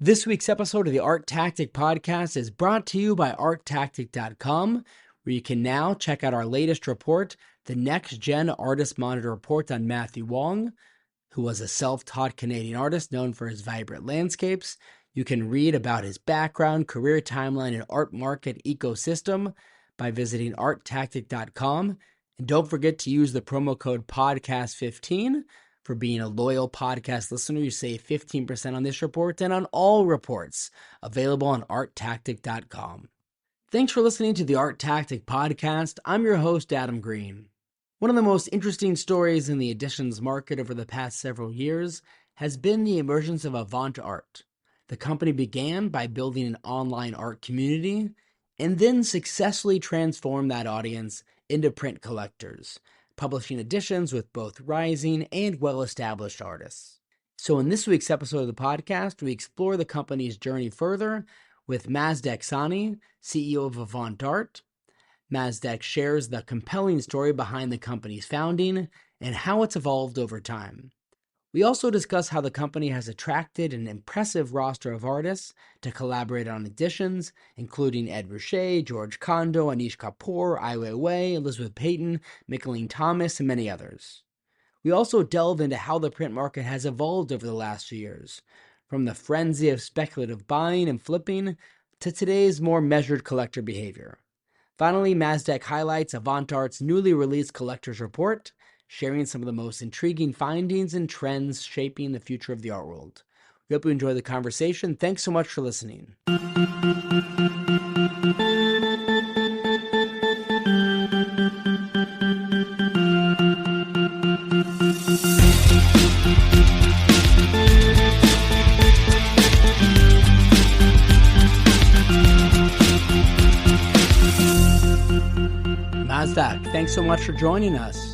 This week's episode of the ArtTactic Podcast is brought to you by ArtTactic.com, where you can now check out our latest report, the Next Gen Artist Monitor Report on Matthew Wong, who was a self-taught Canadian artist known for his vibrant landscapes. You can read about his background, career timeline, and art market ecosystem by visiting ArtTactic.com. And don't forget to use the promo code PODCAST15 for being a loyal podcast listener. You save 15% on this report and on all reports available on ArtTactic.com. Thanks for listening to the ArtTactic Podcast. I'm your host, Adam Green. One of the most interesting stories in the editions market over the past several years has been the emergence of Avant Arte. The company began by building an online art community and then successfully transformed that audience into print collectors, publishing editions with both rising and well-established artists. So in this week's episode of the podcast, we explore the company's journey further with Mazdak Sanii, CEO of Avant Arte. Mazdak shares the compelling story behind the company's founding and how it's evolved over time. We also discuss how the company has attracted an impressive roster of artists to collaborate on editions, including Ed Ruscha, George Condo, Anish Kapoor, Weiwei, Elizabeth Peyton, Mickalene Thomas, and many others. We also delve into how the print market has evolved over the last few years, from the frenzy of speculative buying and flipping to today's more measured collector behavior. Finally, Mazdak highlights Avant Arte's newly released collector's report, sharing some of the most intriguing findings and trends shaping the future of the art world. We hope you enjoy the conversation. Thanks so much for listening. Mazdak, thanks so much for joining us.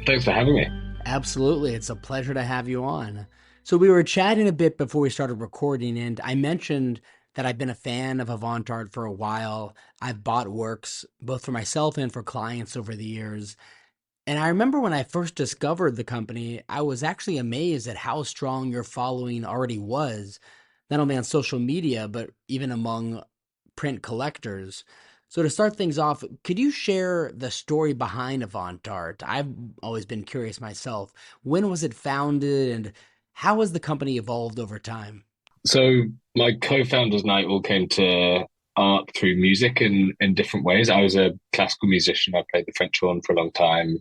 Thanks for having me. Absolutely. It's a pleasure to have you on. So we were chatting a bit before we started recording, and I mentioned that I've been a fan of Avant Arte for a while. I've bought works both for myself and for clients over the years. And I remember when I first discovered the company, I was actually amazed at how strong your following already was, not only on social media, but even among print collectors. So to start things off, could you share the story behind Avant Arte? I've always been curious myself. When was it founded and how has the company evolved over time? So my co-founders and I all came to art through music in different ways. I was a classical musician. I played the French horn for a long time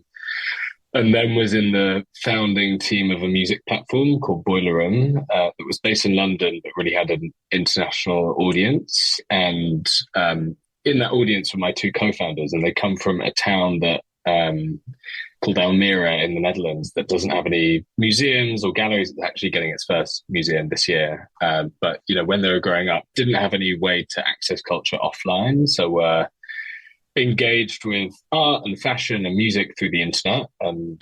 and then was in the founding team of a music platform called Boiler Room that was based in London but really had an international audience. And in that audience were my two co-founders, and they come from a town that called Almere in the Netherlands that doesn't have any museums or galleries. It's actually getting its first museum this year. But when they were growing up, didn't have any way to access culture offline, so were engaged with art and fashion and music through the internet. And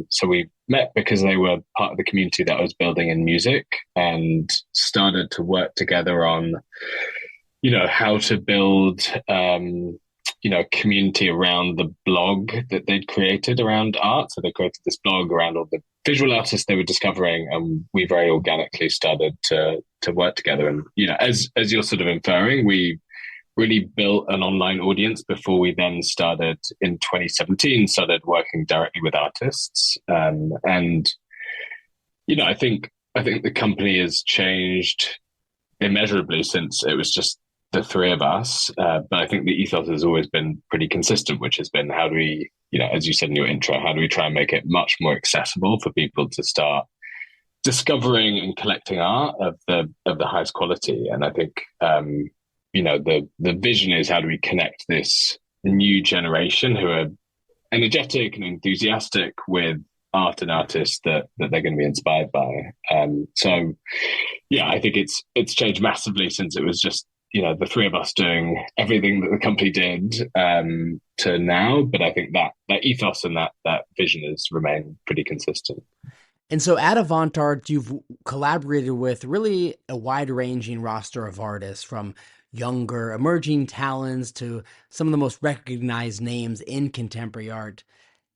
so we met because they were part of the community that I was building in music, and started to work together on how to build, community around the blog that they'd created around art. So they created this blog around all the visual artists they were discovering, and we very organically started to work together. And, as you're sort of inferring, we really built an online audience before we then started in 2017, started working directly with artists. And I think the company has changed immeasurably since it was just the three of us. But I think the ethos has always been pretty consistent, which has been how do we, as you said in your intro, how do we try and make it much more accessible for people to start discovering and collecting art of the highest quality? And I think, the vision is how do we connect this new generation who are energetic and enthusiastic with art and artists that they're going to be inspired by. So I think it's changed massively since it was just the three of us doing everything that the company did to now. But I think that ethos and that vision has remained pretty consistent. And so at Avant Arte, you've collaborated with really a wide-ranging roster of artists, from younger emerging talents to some of the most recognized names in contemporary art.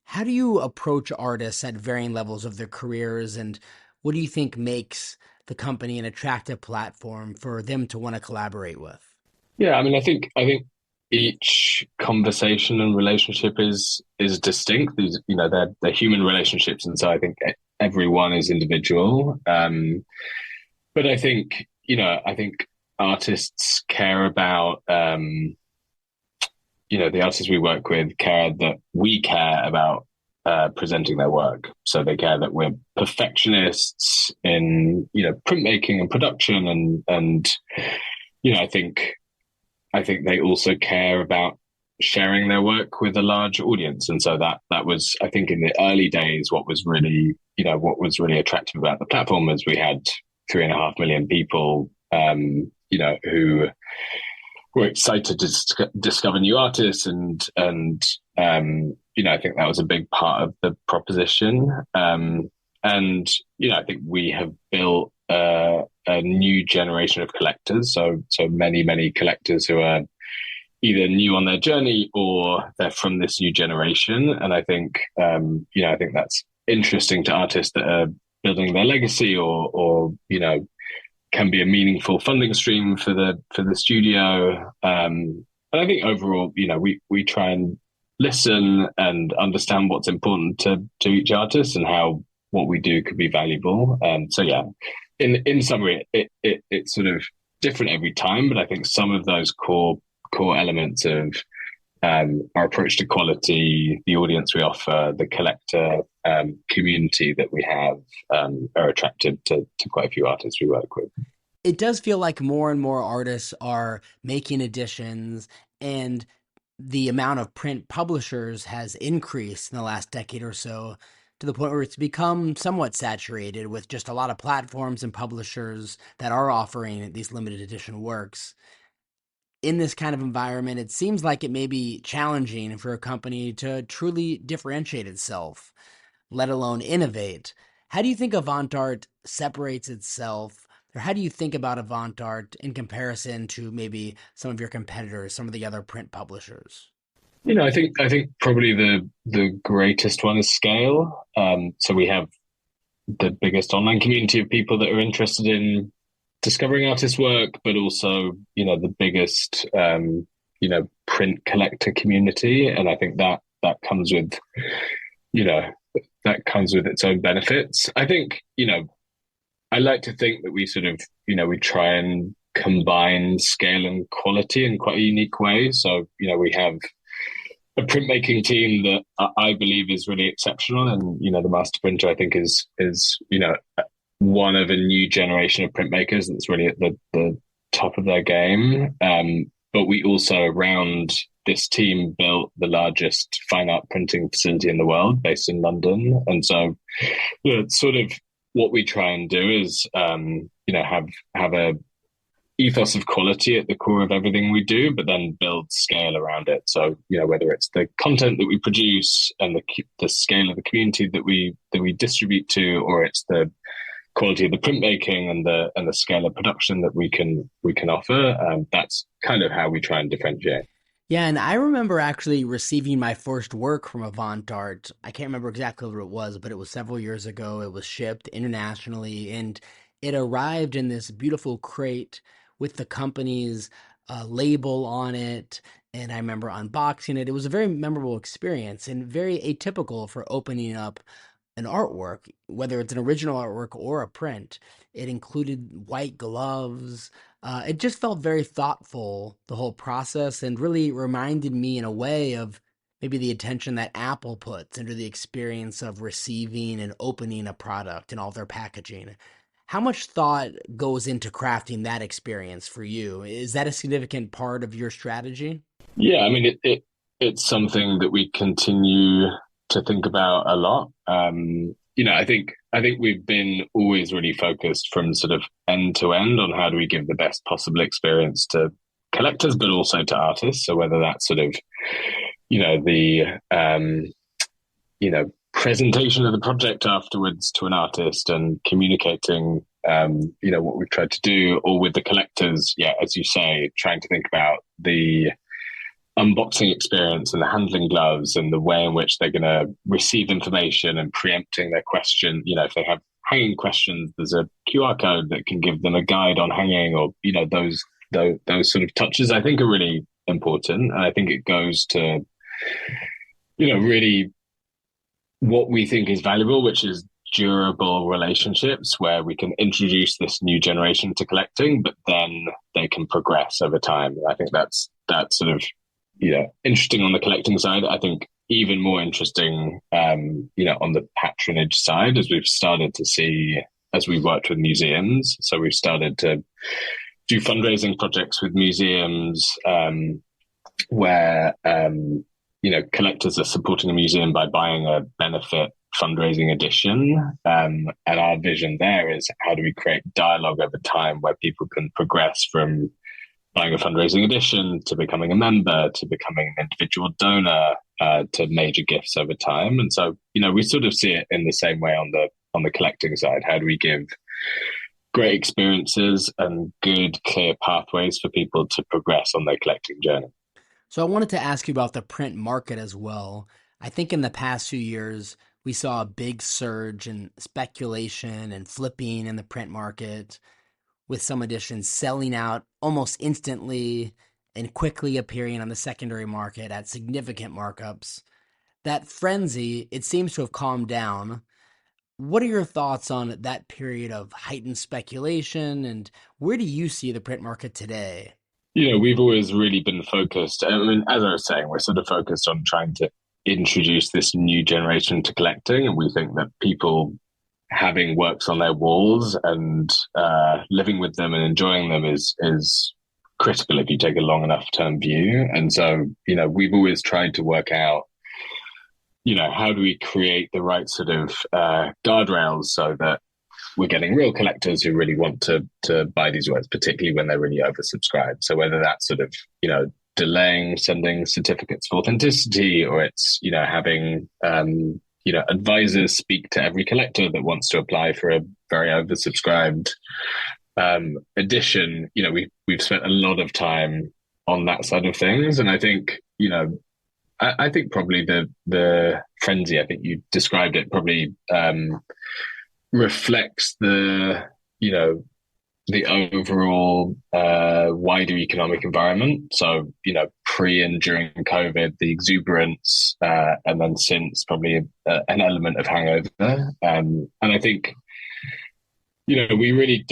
How do you approach artists at varying levels of their careers, and what do you think makes the company an attractive platform for them to want to collaborate with? Yeah, I mean, I think each conversation and relationship is distinct. These, they're human relationships, and so I think everyone is individual. But I think artists care about, the artists we work with care that we care about presenting their work. So they care that we're perfectionists in, printmaking and production, and I think they also care about sharing their work with a large audience. And so that was, I think, in the early days, what was really attractive about the platform is we had 3.5 million people, who were excited to discover new artists, and I think that was a big part of the proposition. I think we have built a new generation of collectors. So many collectors who are either new on their journey or they're from this new generation. And I think, I think that's interesting to artists that are building their legacy, or can be a meaningful funding stream for the studio. And I think overall, we try and listen and understand what's important to each artist and how what we do could be valuable. So yeah, in summary, it's sort of different every time, but I think some of those core elements of our approach to quality, the audience we offer, the collector community that we have, are attractive to quite a few artists we work with. It does feel like more and more artists are making editions, and the amount of print publishers has increased in the last decade or so, to the point where it's become somewhat saturated with just a lot of platforms and publishers that are offering these limited edition works. In this kind of environment, it seems like it may be challenging for a company to truly differentiate itself, let alone innovate. How do you think Avant Arte separates itself, or how do you think about Avant Arte in comparison to maybe some of your competitors, some of the other print publishers? I think probably the greatest one is scale. So we have the biggest online community of people that are interested in discovering artists' work, but also, the biggest, print collector community. And I think that comes with, its own benefits. I think, I like to think that we sort of, we try and combine scale and quality in quite a unique way. So, we have a printmaking team that I believe is really exceptional. And, the master printer, I think, is one of a new generation of printmakers that's really at the top of their game. But we also, around this team, built the largest fine art printing facility in the world, based in London. And so, sort of what we try and do is, have a ethos of quality at the core of everything we do, but then build scale around it. So, whether it's the content that we produce and the scale of the community that we distribute to, or it's the quality of the printmaking and the scale of production that we can offer, that's kind of how we try and differentiate. Yeah, and I remember actually receiving my first work from Avant Arte. I can't remember exactly what it was, but it was several years ago. It was shipped internationally, and it arrived in this beautiful crate with the company's label on it. And I remember unboxing it. It was a very memorable experience and very atypical for opening up an artwork, whether it's an original artwork or a print. It included white gloves. It just felt very thoughtful, the whole process, and really reminded me in a way of maybe the attention that Apple puts into the experience of receiving and opening a product and all their packaging. How much thought goes into crafting that experience for you? Is that a significant part of your strategy? Yeah, I mean, it's something that we continue to think about a lot. I think we've been always really focused from sort of end to end on how do we give the best possible experience to collectors, but also to artists. So whether that's sort of, the presentation of the project afterwards to an artist and communicating, what we've tried to do, or with the collectors, yeah, as you say, trying to think about the unboxing experience and the handling gloves and the way in which they're going to receive information and preempting their question, if they have hanging questions, there's a QR code that can give them a guide on hanging, or those sort of touches, I think, are really important. And I think it goes to really what we think is valuable, which is durable relationships where we can introduce this new generation to collecting, but then they can progress over time. I think that's sort of interesting on the collecting side. I think even more interesting, on the patronage side, as we've started to see as we've worked with museums. So we've started to do fundraising projects with museums, where collectors are supporting a museum by buying a benefit fundraising edition. And our vision there is, how do we create dialogue over time where people can progress from buying a fundraising edition to becoming a member, to becoming an individual donor, to major gifts over time. And so, we sort of see it in the same way on the collecting side. How do we give great experiences and good, clear pathways for people to progress on their collecting journey? So I wanted to ask you about the print market as well. I think in the past few years, we saw a big surge in speculation and flipping in the print market, with some editions selling out almost instantly and quickly appearing on the secondary market at significant markups. That frenzy, it seems to have calmed down. What are your thoughts on that period of heightened speculation, and where do you see the print market today? We've always really been focused. I mean, as I was saying, we're sort of focused on trying to introduce this new generation to collecting. And we think that people having works on their walls and living with them and enjoying them is critical if you take a long enough term view. And so, we've always tried to work out, how do we create the right sort of guardrails so that we're getting real collectors who really want to buy these works, particularly when they're really oversubscribed. So whether that's sort of, delaying sending certificates of authenticity, or it's, having, advisors speak to every collector that wants to apply for a very oversubscribed edition. We've spent a lot of time on that side of things. And I think, I think probably the frenzy, I think you described it, probably reflects the overall wider economic environment. So, pre and during COVID, the exuberance, and then since, probably an element of hangover. And I think, we really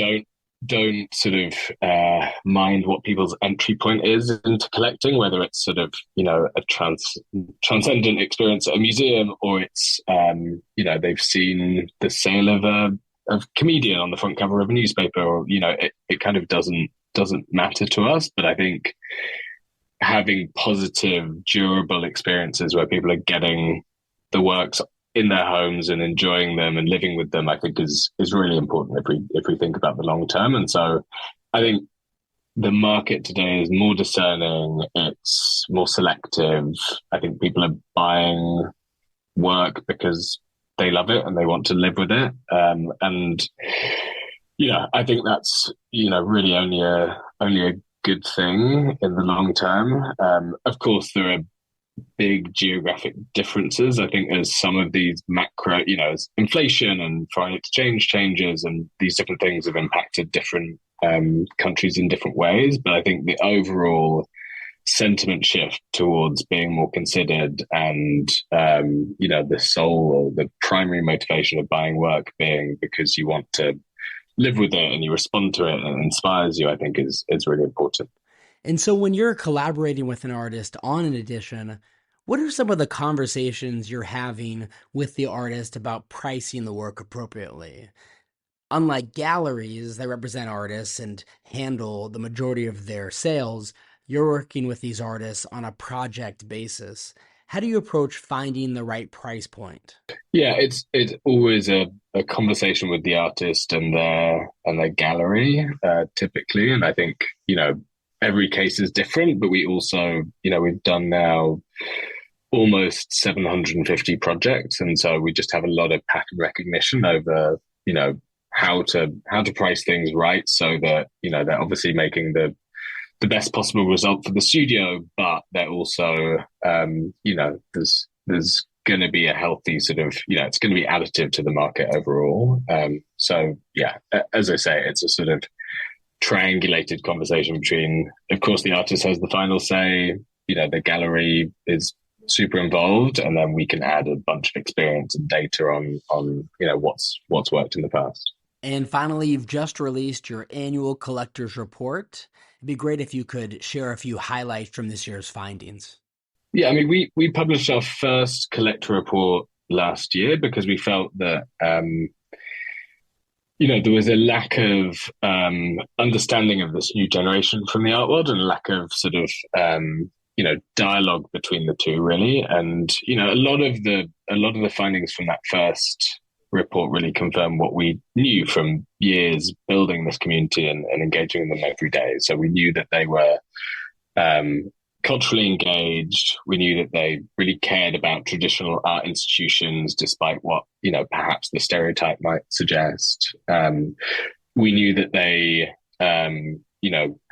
don't sort of mind what people's entry point is into collecting, whether it's sort of, a transcendent experience at a museum, or it's, they've seen the sale of a comedian on the front cover of a newspaper, or, it kind of doesn't matter to us. But I think having positive, durable experiences where people are getting the works in their homes and enjoying them and living with them, I think is really important if we think about the long term. And so I think the market today is more discerning, it's more selective. I think people are buying work because they love it and they want to live with it. And I think that's, really only a good thing in the long term. Of course, there are big geographic differences. I think as some of these macro, as inflation and foreign exchange changes and these different things have impacted different countries in different ways. But I think the overall sentiment shift towards being more considered, and the sole or the primary motivation of buying work being because you want to live with it and you respond to it and it inspires you, I think is really important. And so when you're collaborating with an artist on an edition, what are some of the conversations you're having with the artist about pricing the work appropriately? Unlike galleries that represent artists and handle the majority of their sales, you're working with these artists on a project basis. How do you approach finding the right price point? Yeah, it's always a conversation with the artist and their gallery, typically. And I think, every case is different, but we also, we've done now almost 750 projects. And so we just have a lot of pattern recognition over, how to price things right, so that, they're obviously making the best possible result for the studio, but they're also, there's going to be a healthy sort of, it's going to be additive to the market overall. So yeah, as I say, it's a sort of triangulated conversation between, of course, the artist has the final say, the gallery is super involved, and then we can add a bunch of experience and data on what's worked in the past. And finally, you've just released your annual collector's report. It'd be great if you could share a few highlights from this year's findings. Yeah, I mean, we published our first collector report last year because we felt that there was a lack of understanding of this new generation from the art world, and a lack of sort of dialogue between the two, really. And a lot of the findings from that first report really confirm what we knew from years building this community and engaging with them every day. So we knew that they were culturally engaged. We knew that they really cared about traditional art institutions, despite what, perhaps the stereotype might suggest. We knew that they,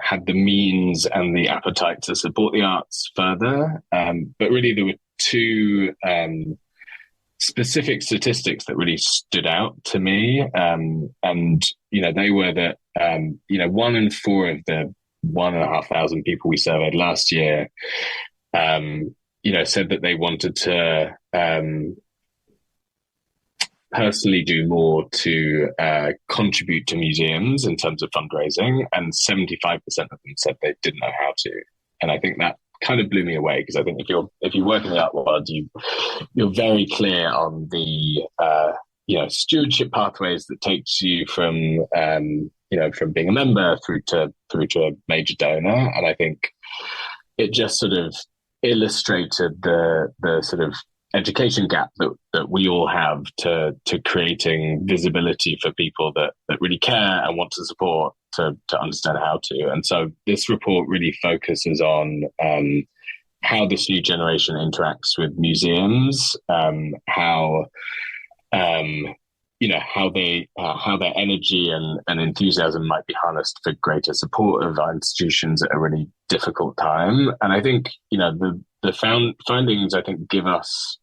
had the means and the appetite to support the arts further. But really there were two specific statistics that really stood out to me. And, they were that, 1 in 4 of the 1,500 people we surveyed last year, said that they wanted to personally do more to contribute to museums in terms of fundraising, and 75% of them said they didn't know how to. And I think that kind of blew me away, because I think if you work in the art world, you're very clear on the stewardship pathways that takes you from from being a member through to a major donor. And I think it just sort of illustrated the sort of education gap that we all have to creating visibility for people that really care and want to support, to understand how to. And so this report really focuses on how this new generation interacts with museums, how their energy and enthusiasm might be harnessed for greater support of our institutions at a really difficult time. And I think, the findings, I think, give us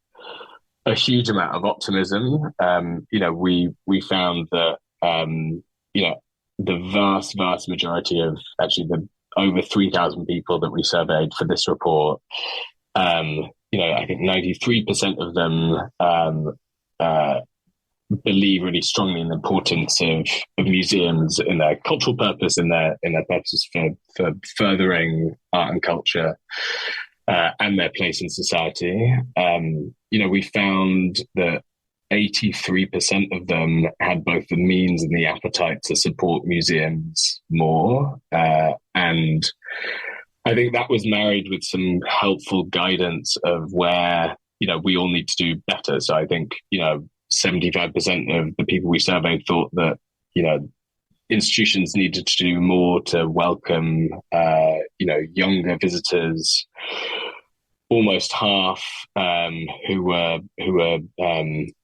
a huge amount of optimism. We found that, the vast majority of actually the over 3,000 people that we surveyed for this report, I think 93% of them, believe really strongly in the importance of museums in their cultural purpose, in their purposes for furthering art and culture, and their place in society. We found that 83% of them had both the means and the appetite to support museums more. And I think that was married with some helpful guidance of where, we all need to do better. So I think, 75% of the people we surveyed thought that, institutions needed to do more to welcome, younger visitors. Almost half who were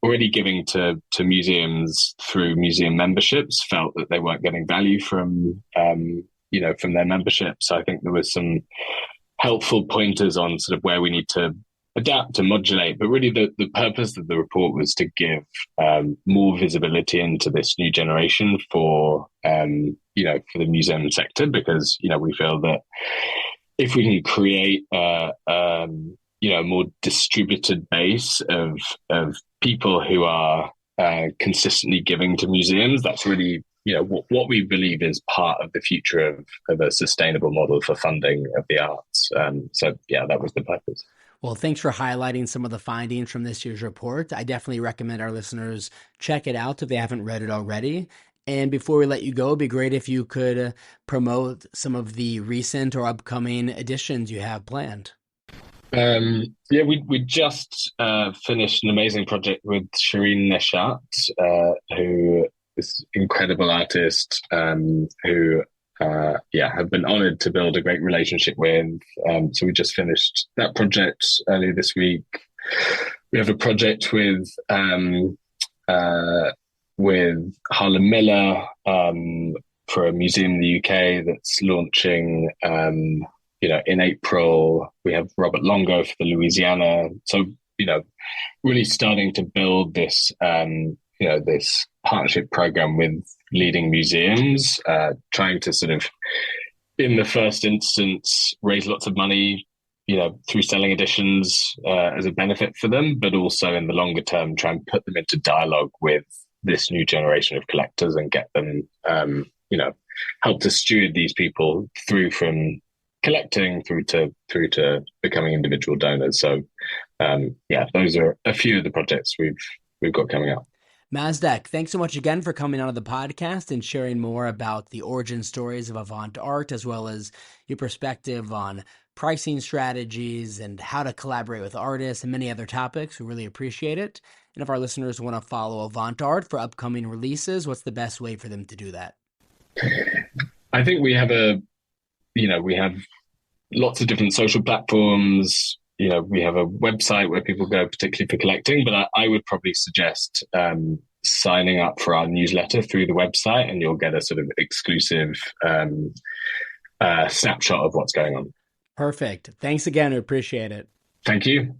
already giving to museums through museum memberships felt that they weren't getting value from their membership. So I think there was some helpful pointers on sort of where we need to adapt and modulate, but really the purpose of the report was to give more visibility into this new generation for the museum sector, because we feel that if we can create a more distributed base of people who are consistently giving to museums, that's really what we believe is part of the future of a sustainable model for funding of the arts. So yeah, that was the purpose. Well, thanks for highlighting some of the findings from this year's report. I definitely recommend our listeners check it out if they haven't read it already. And before we let you go, it'd be great if you could promote some of the recent or upcoming editions you have planned. We just finished an amazing project with Shireen Neshat, who is an incredible artist, who have been honored to build a great relationship with. So we just finished that project earlier this week. We have a project with Harlan Miller for a museum in the UK that's launching in April. We have Robert Longo for the Louisiana. So really starting to build this, this partnership program with leading museums, trying to sort of, in the first instance, raise lots of money, through selling editions as a benefit for them, but also in the longer term, try and put them into dialogue with this new generation of collectors and get them, help to steward these people through from collecting through to becoming individual donors. So, those are a few of the projects we've got coming up. Mazdak, thanks so much again for coming on the podcast and sharing more about the origin stories of Avant Arte, as well as your perspective on pricing strategies and how to collaborate with artists and many other topics. We really appreciate it. And if our listeners want to follow Avant Arte for upcoming releases, what's the best way for them to do that? I think we have we have lots of different social platforms. We have a website where people go particularly for collecting, but I would probably suggest signing up for our newsletter through the website, and you'll get a sort of exclusive snapshot of what's going on. Perfect. Thanks again. We appreciate it. Thank you.